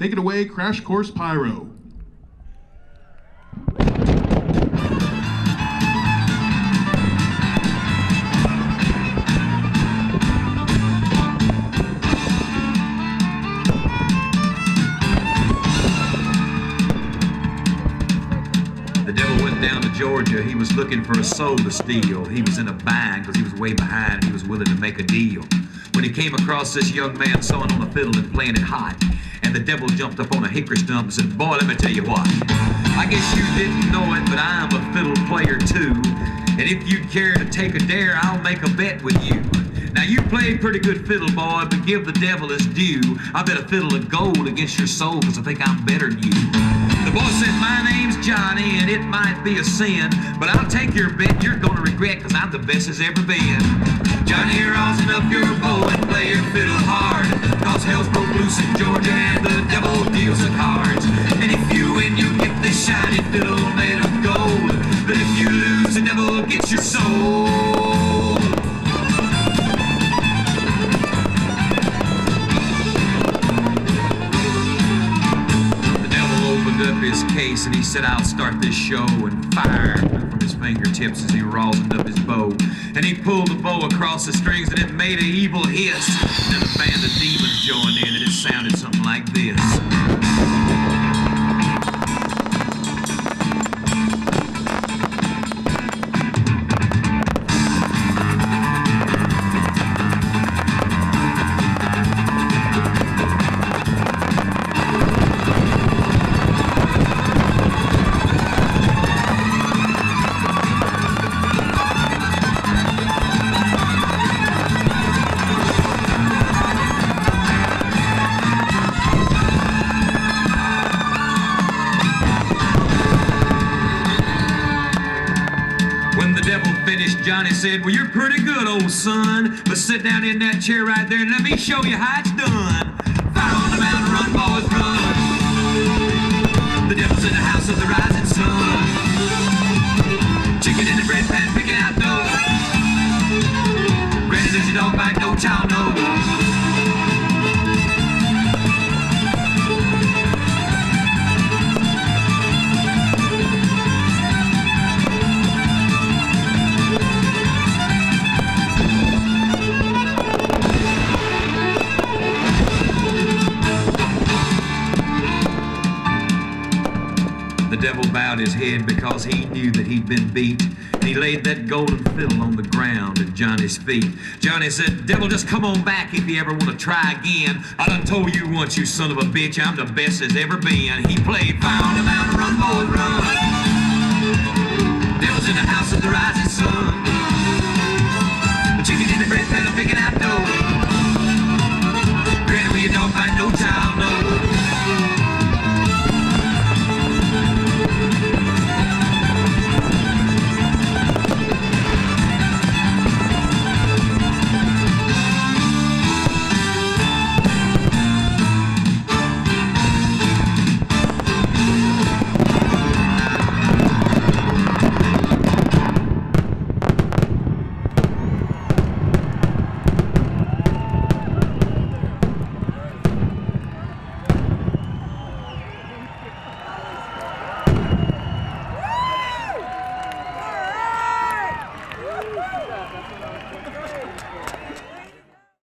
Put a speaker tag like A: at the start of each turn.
A: Take it away, Crash Course Pyro.
B: The devil went down to Georgia. He was looking for a soul to steal. He was in a bind because he was way behind and he was willing to make a deal. When he came across this young man sawing on a fiddle and playing it hot, and the devil jumped up on a hickory stump and said, "Boy, let me tell you what. I guess you didn't know it, but I'm a fiddle player too. And if you'd care to take a dare, I'll make a bet with you. Now you play pretty good fiddle, boy, but give the devil his due. I bet a fiddle of gold against your soul because I think I'm better than you." The boy said, "My name's Johnny, and it might be a sin, but I'll take your bet you're gonna regret because I'm the best as ever been. Johnny, rosin up your bow and play your fiddle hard, cause hell's broke loose in Georgia and the devil deals the cards. And if you win, you get this shiny fiddle made of gold, but if you lose, the devil gets your soul." Up his case and he said, "I'll start this show," and fire from his fingertips as he rosined up his bow. And he pulled the bow across the strings and it made an evil hiss. And then a band of demons joined in and it sounded something like this. Johnny said, "Well, you're pretty good, old son, but sit down in that chair right there and let me show you how it's done. Fire on the mountain, run, boys, run. The devil's in the house of the rising sun. Chicken in the bread pan, picking out dough. Granny says you don't bite, no child knows." The devil bowed his head because he knew that he'd been beat, and he laid that golden fiddle on the ground at Johnny's feet. Johnny said, "Devil, just come on back if you ever want to try again. I done told you once, you son of a bitch, I'm the best as ever been." He played "Fire on the Mountain, Run, Boys, Run." Devil's in the house of the rising sun. The chicken in the bread pan, picking out